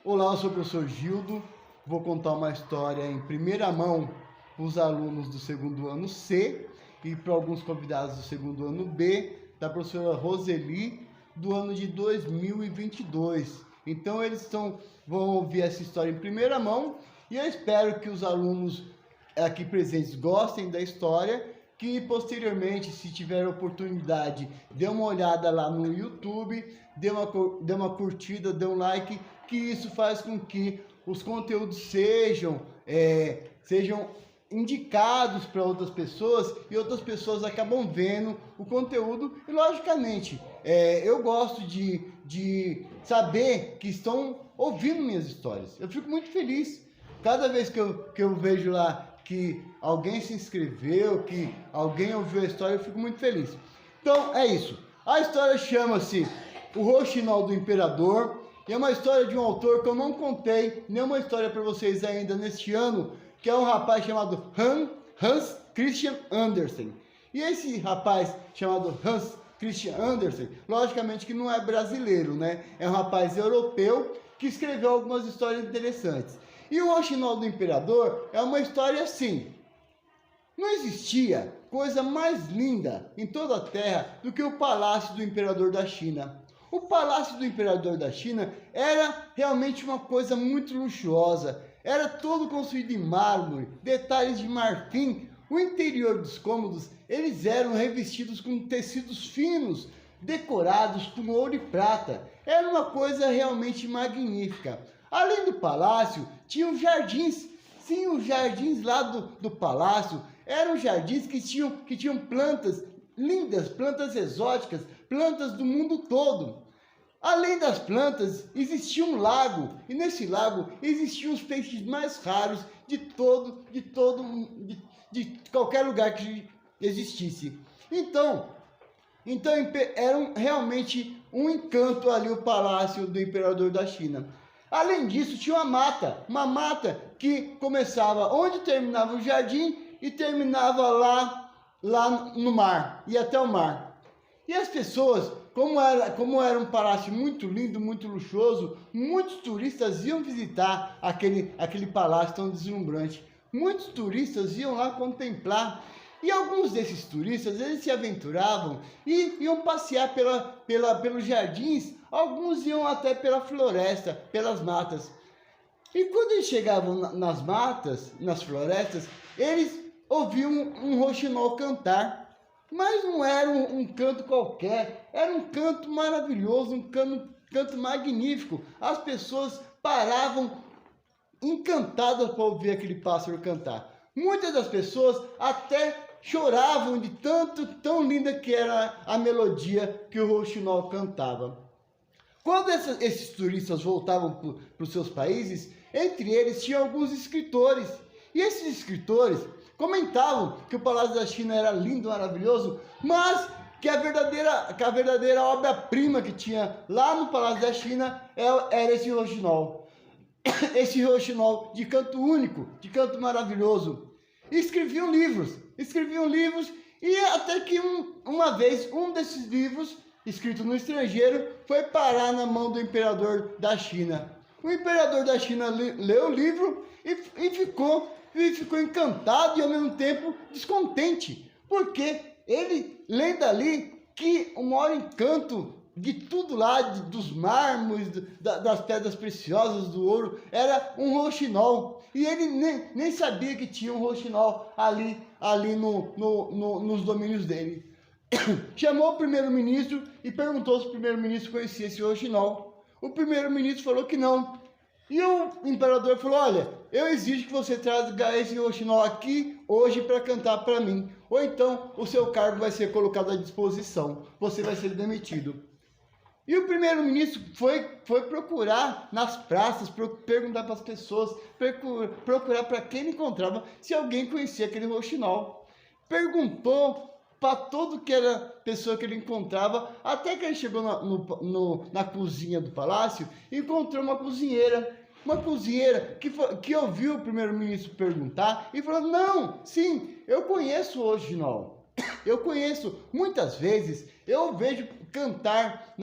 Olá, eu sou o professor Gildo, vou contar uma história em primeira mão para os alunos do segundo ano C e para alguns convidados do segundo ano B, da professora Roseli, do ano de 2022. Então vão ouvir essa história em primeira mão e eu espero que os alunos aqui presentes gostem da história, que posteriormente, se tiver oportunidade, dê uma olhada lá no YouTube, dê uma curtida, dê um like, que isso faz com que os conteúdos sejam indicados para outras pessoas e outras pessoas acabam vendo o conteúdo e, logicamente, eu gosto de saber que estão ouvindo minhas histórias. Eu fico muito feliz cada vez que eu vejo lá que alguém se inscreveu, que alguém ouviu a história, eu fico muito feliz. Então, é isso. A história chama-se O Rouxinol do Imperador, e é uma história de um autor que eu não contei nenhuma história para vocês ainda neste ano, que é um rapaz chamado Hans Christian Andersen. E esse rapaz chamado Hans Christian Andersen, logicamente que não é brasileiro, né? É um rapaz europeu que escreveu algumas histórias interessantes. E o Rouxinol do Imperador é uma história assim. Não existia coisa mais linda em toda a Terra do que o Palácio do Imperador da China. O Palácio do Imperador da China era realmente uma coisa muito luxuosa. Era todo construído em mármore, detalhes de marfim. O interior dos cômodos, eles eram revestidos com tecidos finos, decorados com ouro e prata. Era uma coisa realmente magnífica. Além do palácio, tinham jardins. Sim, os jardins lá do palácio eram jardins que tinham plantas lindas, plantas exóticas, plantas do mundo todo. Além das plantas, existia um lago, e nesse lago existiam os peixes mais raros de qualquer lugar que existisse. Então era realmente um encanto ali o Palácio do Imperador da China. Além disso, tinha uma mata que começava onde terminava o jardim e terminava lá no mar, ia até o mar. E as pessoas, como era um palácio muito lindo, muito luxuoso, muitos turistas iam visitar aquele palácio tão deslumbrante. Muitos turistas iam lá contemplar. E alguns desses turistas, eles se aventuravam e iam passear pelos jardins, alguns iam até pela floresta, pelas matas. E quando eles chegavam nas matas, nas florestas, eles ouviam um rouxinol cantar. Mas não era um canto qualquer, era um canto maravilhoso, um canto magnífico. As pessoas paravam encantadas para ouvir aquele pássaro cantar. Muitas das pessoas até choravam de tão linda que era a melodia que o rouxinol cantava. Quando esses turistas voltavam para os seus países, entre eles tinha alguns escritores. E esses escritores comentavam que o Palácio da China era lindo, maravilhoso, mas que a verdadeira obra-prima que tinha lá no Palácio da China era esse rouxinol. Esse rouxinol de canto único, de canto maravilhoso. E escreviam livros e até que uma vez um desses livros, escrito no estrangeiro, foi parar na mão do imperador da China. O imperador da China leu o livro e ficou encantado e ao mesmo tempo descontente, porque ele lê dali que o maior encanto de tudo lá, dos mármores, das pedras preciosas, do ouro, era um rouxinol. E ele nem sabia que tinha um rouxinol ali nos domínios dele. Chamou o primeiro-ministro e perguntou se o primeiro-ministro conhecia esse rouxinol. O primeiro-ministro falou que não. E o imperador falou: olha, eu exijo que você traga esse rouxinol aqui hoje para cantar para mim. Ou então o seu cargo vai ser colocado à disposição. Você vai ser demitido. E o primeiro-ministro foi procurar nas praças, perguntar para as pessoas, procurar para quem ele encontrava, se alguém conhecia aquele rouxinol. Perguntou para todo que era pessoa que ele encontrava, até que ele chegou na cozinha do palácio e encontrou uma cozinheira que ouviu o primeiro-ministro perguntar e falou: não, sim, eu conheço o rouxinol. Eu conheço, muitas vezes eu vejo cantar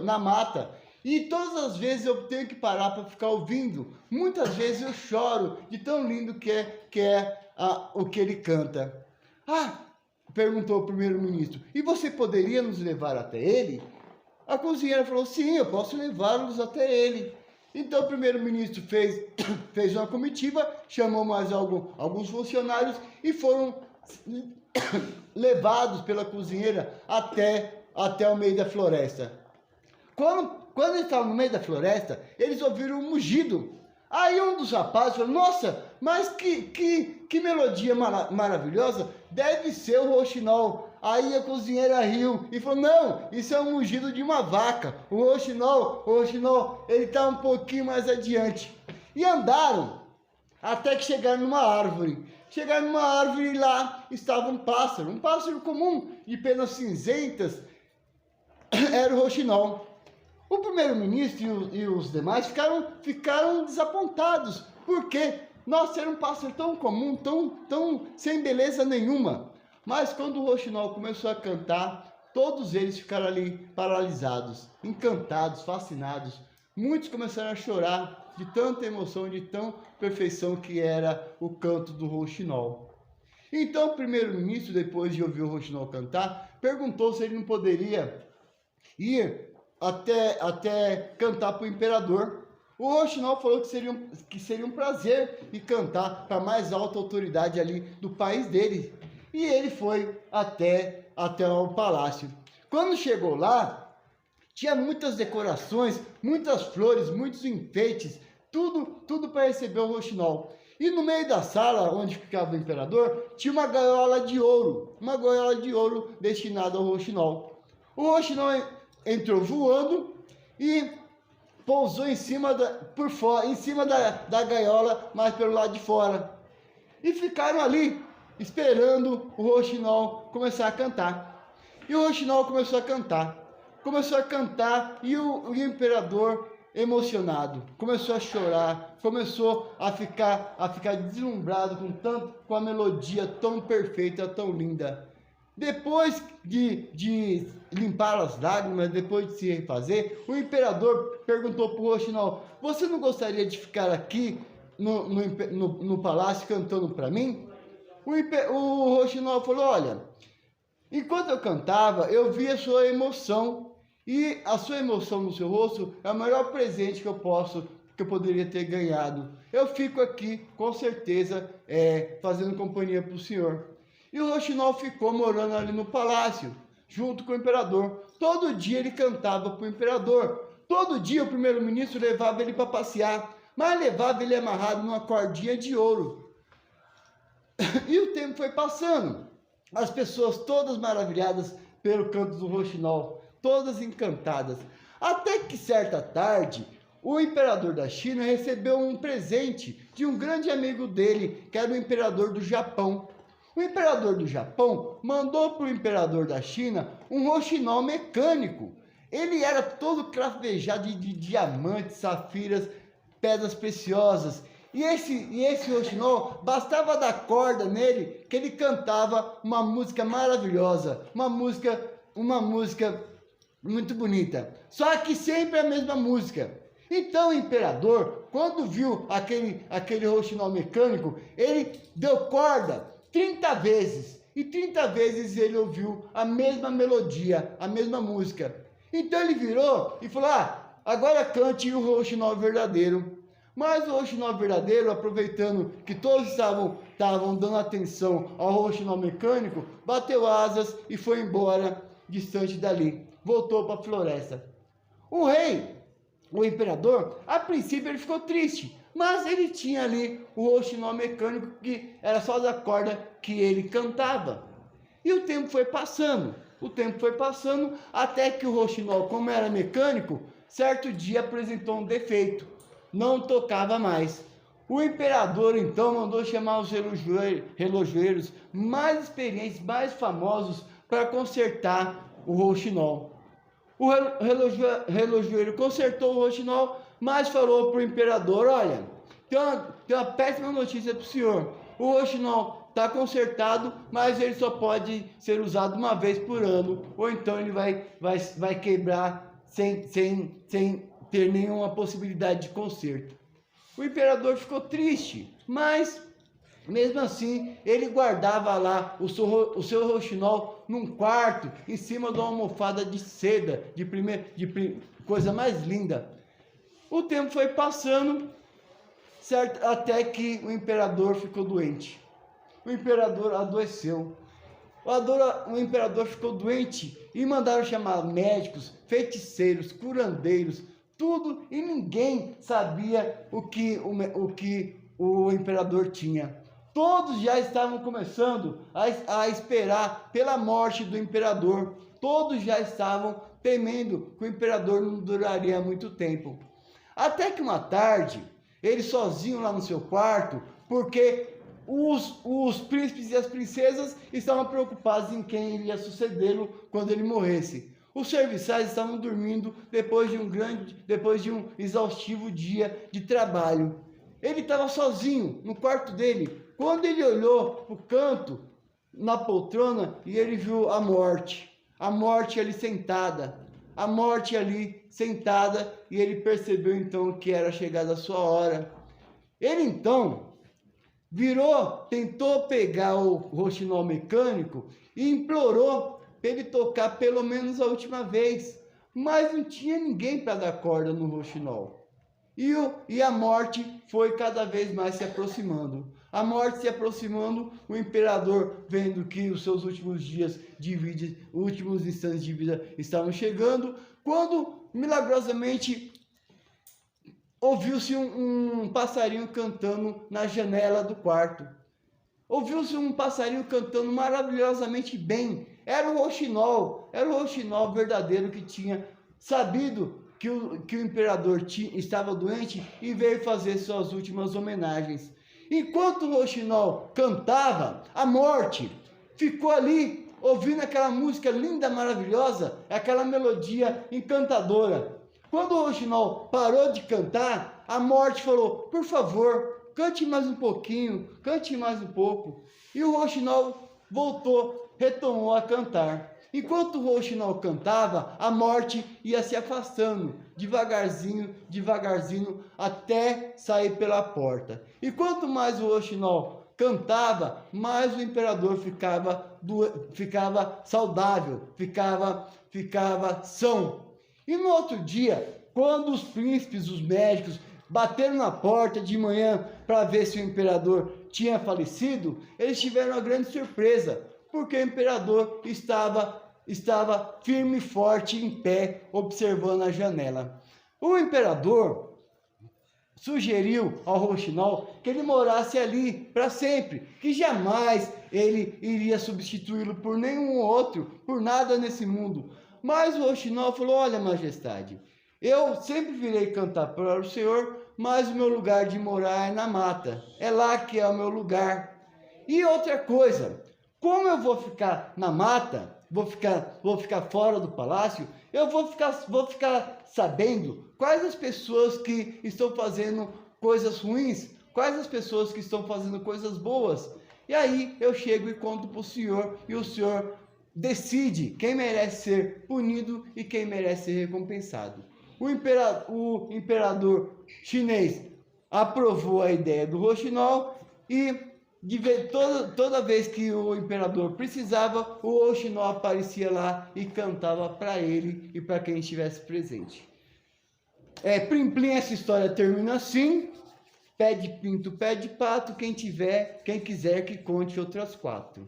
na mata E todas as vezes eu tenho que parar para ficar ouvindo. Muitas vezes eu choro de tão lindo que é o que ele canta. Ah, perguntou o primeiro-ministro, e você poderia nos levar até ele? A cozinheira falou, sim, eu posso levá-los até ele. Então o primeiro-ministro fez uma comitiva, chamou mais alguns funcionários e foram levados pela cozinheira até o meio da floresta. Quando eles estavam no meio da floresta, eles ouviram um mugido. Aí um dos rapazes falou, nossa, mas que melodia maravilhosa, deve ser o rouxinol. Aí a cozinheira riu e falou, não, isso é um mugido de uma vaca. O rouxinol, ele está um pouquinho mais adiante. E andaram até que chegaram numa árvore. Chegaram numa árvore e lá estava um pássaro comum, de penas cinzentas, era o rouxinol. O primeiro-ministro e os demais ficaram desapontados, porque, nossa, era um pássaro tão comum, tão sem beleza nenhuma. Mas quando o rouxinol começou a cantar, todos eles ficaram ali paralisados, encantados, fascinados. Muitos começaram a chorar de tanta emoção, de tão perfeição que era o canto do rouxinol. Então o primeiro-ministro, depois de ouvir o rouxinol cantar, perguntou se ele não poderia ir até cantar para o imperador. O rouxinol falou que seria um prazer ir cantar para a mais alta autoridade ali do país dele. E ele foi até o palácio. Quando chegou lá, tinha muitas decorações, muitas flores, muitos enfeites, tudo para receber o rouxinol. E no meio da sala onde ficava o imperador, tinha uma gaiola de ouro destinada ao rouxinol. O rouxinol entrou voando e pousou em cima da gaiola, mas pelo lado de fora. E ficaram ali, esperando o rouxinol começar a cantar. E o rouxinol começou a cantar e o imperador, emocionado, começou a chorar, começou a ficar deslumbrado com a melodia tão perfeita, tão linda. Depois de limpar as lágrimas, depois de se refazer, o imperador perguntou para o rouxinol, você não gostaria de ficar aqui no palácio cantando para mim? O rouxinol falou, olha, enquanto eu cantava, eu vi a sua emoção, e a sua emoção no seu rosto é o maior presente que eu poderia ter ganhado. Eu fico aqui, com certeza, fazendo companhia para o senhor. E o rouxinol ficou morando ali no palácio, junto com o imperador. Todo dia ele cantava para o imperador. Todo dia o primeiro-ministro levava ele para passear, mas levava ele amarrado numa cordinha de ouro. E o tempo foi passando. As pessoas todas maravilhadas pelo canto do rouxinol, todas encantadas. Até que certa tarde, o imperador da China recebeu um presente de um grande amigo dele, que era o imperador do Japão. O imperador do Japão mandou para o imperador da China um rouxinol mecânico. Ele era todo cravejado de diamantes, safiras, pedras preciosas. E esse rouxinol, bastava dar corda nele, que ele cantava uma música maravilhosa, uma música muito bonita. Só que sempre a mesma música. Então o imperador, quando viu aquele rouxinol mecânico, ele deu corda 30 vezes. E 30 vezes ele ouviu a mesma melodia, a mesma música. Então ele virou e falou, agora cante o rouxinol verdadeiro. Mas o rouxinol verdadeiro, aproveitando que todos estavam dando atenção ao rouxinol mecânico, bateu asas e foi embora distante dali. Voltou para a floresta. O rei, o imperador, a princípio ele ficou triste, mas ele tinha ali o rouxinol mecânico que era só da corda que ele cantava. E o tempo foi passando, até que o rouxinol, como era mecânico, certo dia apresentou um defeito, não tocava mais. O imperador então mandou chamar os relojoeiros mais experientes, mais famosos, para consertar o rouxinol. O relojoeiro consertou o rouxinol, mas falou para o imperador, olha, tem uma péssima notícia para o senhor. O rouxinol está consertado, mas ele só pode ser usado uma vez por ano, ou então ele vai quebrar sem ter nenhuma possibilidade de conserto. O imperador ficou triste, mas mesmo assim ele guardava lá o seu roxinol num quarto, em cima de uma almofada de seda, coisa mais linda. O tempo foi passando, certo? Até que o imperador ficou doente. O imperador adoeceu. O imperador ficou doente e mandaram chamar médicos, feiticeiros, curandeiros, tudo, e ninguém sabia o que o imperador tinha. Todos já estavam começando a esperar pela morte do imperador. Todos já estavam temendo que o imperador não duraria muito tempo. Até que uma tarde, ele sozinho lá no seu quarto, porque os príncipes e as princesas estavam preocupados em quem iria sucedê-lo quando ele morresse. Os serviçais estavam dormindo depois de um exaustivo dia de trabalho. Ele estava sozinho no quarto dele. Quando ele olhou para o canto, na poltrona, e ele viu a morte ali sentada. A morte ali sentada, e ele percebeu então que era chegada a sua hora. Ele então tentou pegar o roxinol mecânico e implorou para ele tocar pelo menos a última vez, mas não tinha ninguém para dar corda no roxinol. E a morte foi cada vez mais se aproximando. A morte se aproximando, o imperador, vendo que os seus últimos dias de vida, últimos instantes de vida estavam chegando, quando milagrosamente ouviu-se um passarinho cantando na janela do quarto. Ouviu-se um passarinho cantando maravilhosamente bem. Era o roxinol verdadeiro que tinha sabido que o imperador estava doente e veio fazer suas últimas homenagens. Enquanto o roxinol cantava, a morte ficou ali ouvindo aquela música linda, maravilhosa, aquela melodia encantadora. Quando o roxinol parou de cantar, a morte falou: por favor, cante mais um pouquinho, cante mais um pouco. E o roxinol retomou a cantar. Enquanto o roxinol cantava, a morte ia se afastando, devagarzinho, até sair pela porta. E quanto mais o roxinol cantava, mais o imperador ficava saudável, ficava são. E no outro dia, quando os príncipes, os médicos, bateram na porta de manhã para ver se o imperador tinha falecido, eles tiveram uma grande surpresa, porque o imperador estava firme e forte em pé, observando a janela. O imperador sugeriu ao roxinol que ele morasse ali para sempre, que jamais ele iria substituí-lo por nenhum outro, por nada nesse mundo. Mas o roxinol falou: olha, majestade, eu sempre virei cantar para o senhor, mas o meu lugar de morar é na mata, é lá que é o meu lugar. E outra coisa, como eu vou ficar na mata, vou ficar fora do palácio, eu vou ficar sabendo quais as pessoas que estão fazendo coisas ruins, quais as pessoas que estão fazendo coisas boas. E aí eu chego e conto para o senhor, e o senhor decide quem merece ser punido e quem merece ser recompensado. O imperador chinês aprovou a ideia do roxinol e toda vez que o imperador precisava, o roxinol aparecia lá e cantava para ele e para quem estivesse presente. Plim plim, essa história termina assim. Pé de pinto, pé de pato, quem quiser que conte outras 4.